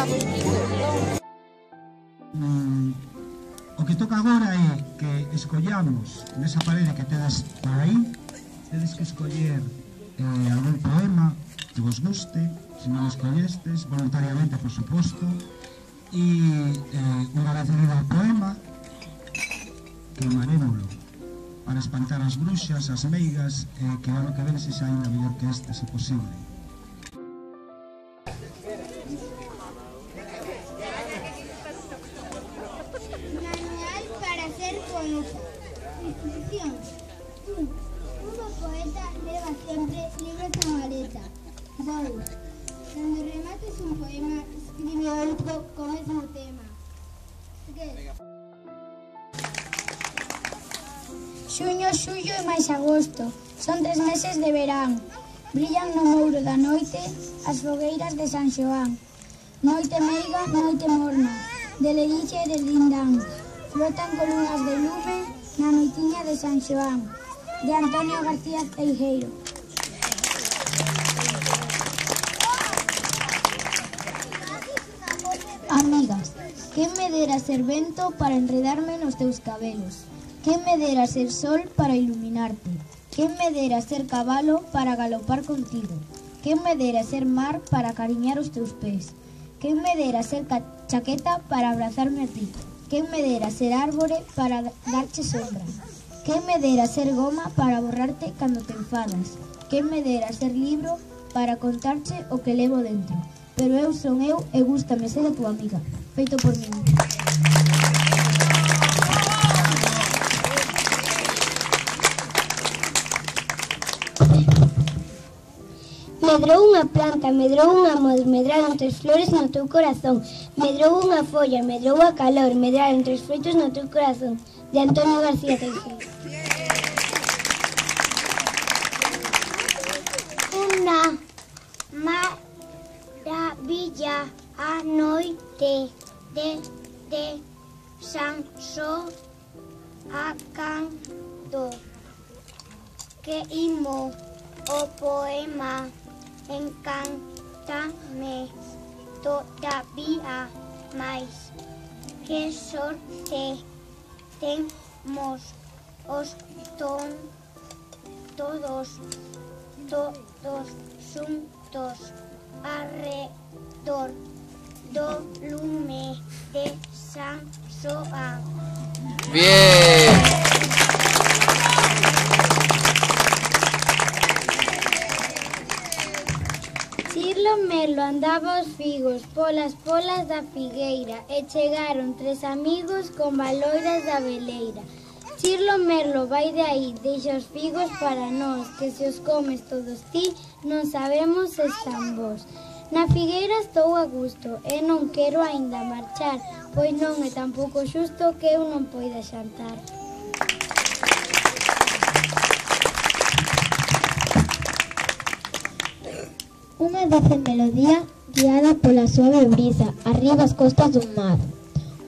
O que toca agora é que escollamos nesa parede que tedes por aí, tedes que escoller algún poema que vos guste, se non escollestes, voluntariamente, por suposto, e unha vez lido o poema, queimarémolo para espantar as bruxas, as meigas, que o ano que ven se xa ainda mellor que este, se posible. Manual para ser poeta. Instrucción. 1. Todo poeta leva sempre libros na maleta. 2. Cando remates un poema, escribe outro co mesmo tema. 3. Xuño, xullo e máis agosto. Son 3 meses de verán. Brillan no mouro da noite as fogueiras de San Xoán. Noite meiga, noite morna, de Lerixe e de Lindán. Flotan columnas de lume na noitiña de San Xoán. De Antonio García Teijeiro. Amigas, quen me dera ser vento para enredarme nos teus cabelos? Quen me dera ser sol para iluminarte? Quen me dera ser cabalo para galopar contigo? Quen me dera ser mar para cariñar os teus pés? Quen me dera ser chaqueta para abrazarme a ti? Quen me dera ser árbore para darche sombra? Quen me dera ser goma para borrarte cando te enfadas? Quen me dera ser libro para contarche o que levo dentro? Pero eu son eu e gústame ser a tua amiga. Feito por min. Medrou unha planta, medrou unha moz, medraron 3 flores no teu corazón. Medrou unha folla, medrou a calor, medraron 3 froitos no teu corazón. De Antonio García Teijeiro. Unha maravilla a noite de San Xoacando que imo o poema encántame todavía máis. Que sorte temos os todos xuntos arredor do lume de San Xoán. Bien. Chirlo Merlo andaba aos figos polas polas da figueira e chegaron 3 amigos con baloiras da veleira. Chirlo Merlo vai de aí, deixa os figos para nós, que se os comes todos ti non sabemos se están vos. Na figueira estou a gusto e non quero aínda marchar, pois non é tampouco xusto que eu non poida xantar. Unha doce melodía guiada pola suave brisa arriba as costas dun mar.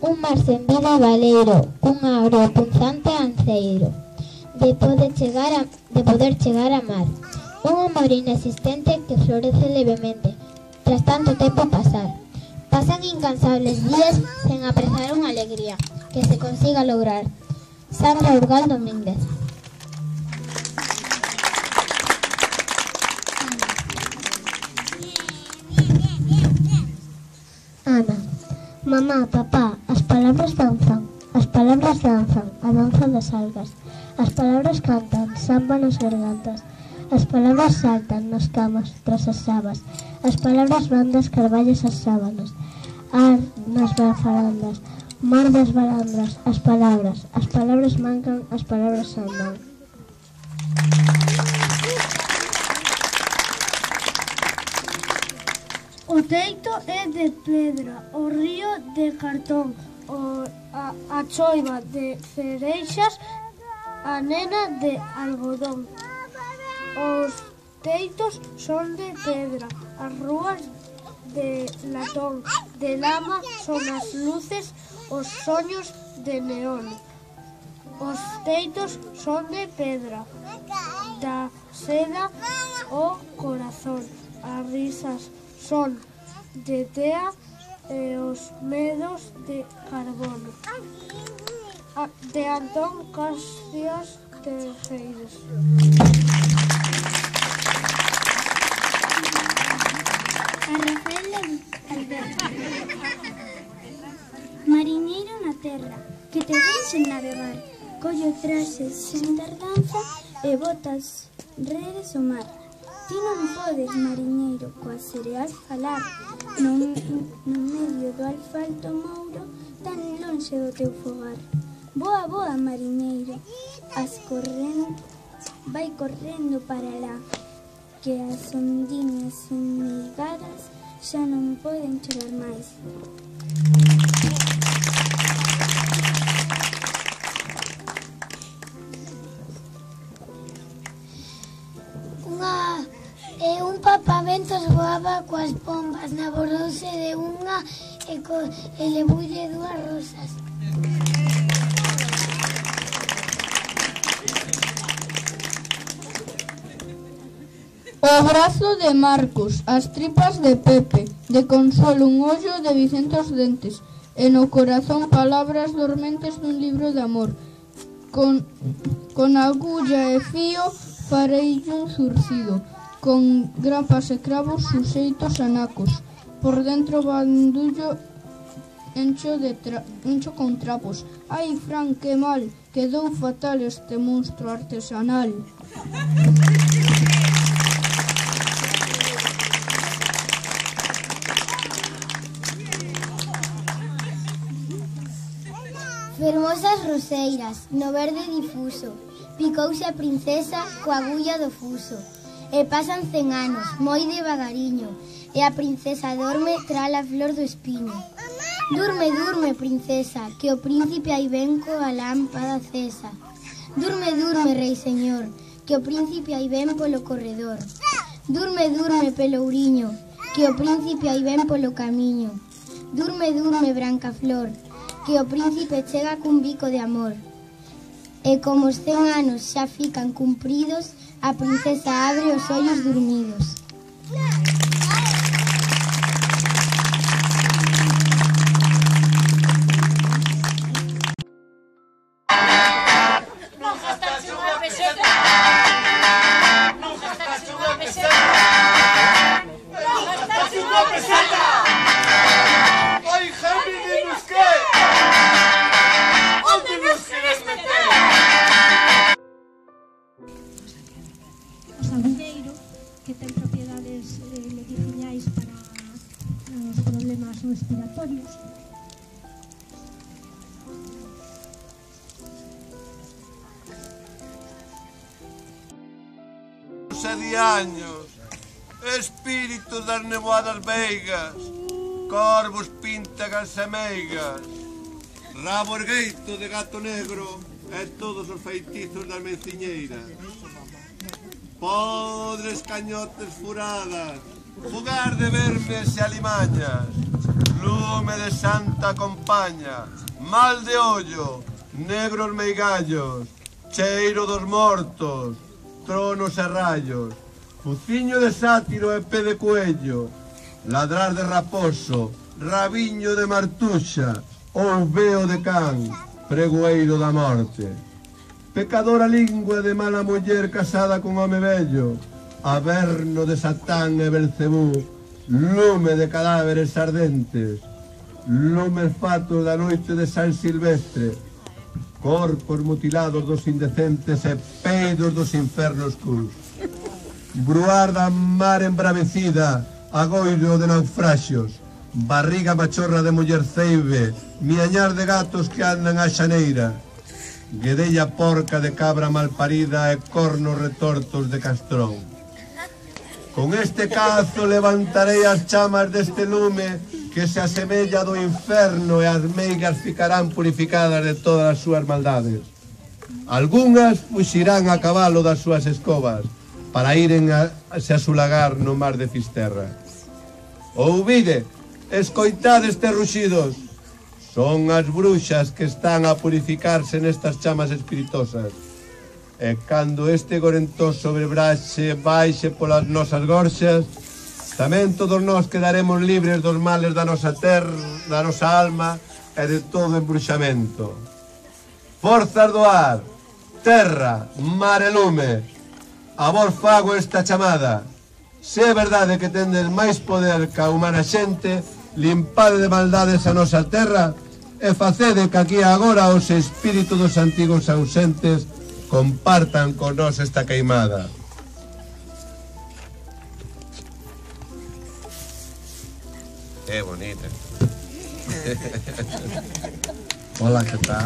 Un mar sen vida baleiro, cunha auroa punzante anceiro de poder chegar a mar. Un amor inexistente que florece levemente tras tanto tempo pasar. Pasan incansables días sen apresar unha alegría que se consiga lograr. Sandra Urgal Domínguez. Ana. Mamá, papá, as palabras danzan, a danza das algas. As palabras cantan, samba nas gargantas. As palabras saltan nas camas, tras as sabas. As palabras van das carballas as sábanas. Ar nas farandas, mar das balandras. As palabras mancan, as palabras andan. O teito é de pedra, o río de cartón, a choiva de cereixas, a nena de algodón. Os teitos son de pedra, as rúas de latón, de lama son as luces, os soños de neón. Os teitos son de pedra, da seda o corazón, as risas son de tea e os medos de carbono, de Antón Caxias Tejeiras. A Rafael Alberto. Mariñeiro na terra, que te deixen navegar, collo traxes sen tardanza e botas redes o mar. Ti non podes, mariñeiro, coa cereal falar, no medio do asfalto mouro, tan lonxe do teu fogar. Boa, boa, mariñeiro, vai correndo para lá, que as ondiñas enmeigadas xa non poden chorar máis. Un papaventos voaba coas pombas, naborouse de unha e levulle dúas rosas. O brazo de Marcos, as tripas de Pepe, de Consuelo un ollo, de Vicente os dentes, e no corazón palabras dormentes dun libro de amor. Con agulla e fío fareille un zurcido, con grapas e cravos suxeitos anacos, por dentro bandullo encho con trapos. Ai, Fran, que mal, quedou fatal este monstro artesanal. Fermosas roseiras, no verde difuso, picouse a princesa coa agulla do fuso. E pasan 100 anos, moi devagariño, e a princesa dorme tras a flor do espiño. Durme, durme, princesa, que o príncipe aí ven coa lámpada acesa. Durme, durme, rei señor, que o príncipe aí ven polo corredor. Durme, durme, pelouriño, que o príncipe aí ven polo camiño. Durme, durme, branca flor, que o príncipe chega cun bico de amor. E como os 100 anos xa fican cumpridos, a princesa abre os ollos dormidos. Non gastaste unha peseta. Non gastaste unha peseta. Non gastaste unha peseta. Ai, Jaime, dinos que? Onde nos queres meter? O sabugueiro, que ten propiedades medicinais para os problemas respiratorios. De años, espíritus das nevoadas veigas, corvos píntagas e meigas, rabo ergueito de gato negro e todos os feitizos das menciñeiras, podres cañotes furadas, fugar de vermes e alimañas, lume de santa compaña, mal de ollo, negros meigallos, cheiro dos mortos, tronos e rayos, fuciño de sátiro e pé de cuello, ladrar de raposo, rabiño de martuxa, ou veo de can, pregoeiro da morte. Pecadora lingua de mala muller casada con home vello, averno de Satán e Belcebú, lume de cadáveres ardentes, lumes fatos da noite de San Silvestre, corpos mutilados dos indecentes e peidos dos infernos cruz. Bruar da mar embravecida, agoiro de naufraxios, barriga machorra de muller ceibe, miañar de gatos que andan á xaneira, guedella porca de cabra malparida e cornos retortos de castrón. Con este cazo levantarei as chamas deste lume que se asemella do inferno e as meigas ficarán purificadas de todas as súas maldades. Algunhas fuxirán a cabalo das súas escobas para iren a se asulagar no mar de Fisterra. Ouvide, escoitad estes ruxidos, son as bruxas que están a purificarse nestas chamas espiritosas. E cando este gorentoso brebraxe baixe polas nosas gorxas, Tamén todos nós quedaremos libres dos males da nosa terra, da nosa alma e de todo embruxamento. Forzas do ar, terra, mar e lume, a vos fago esta chamada. Se é verdade que tendes máis poder que a humana xente, limpade de maldades a nosa terra e facede que aquí agora os espíritus dos antigos ausentes compartan con nós esta queimada. É bonita. Hola, que tal?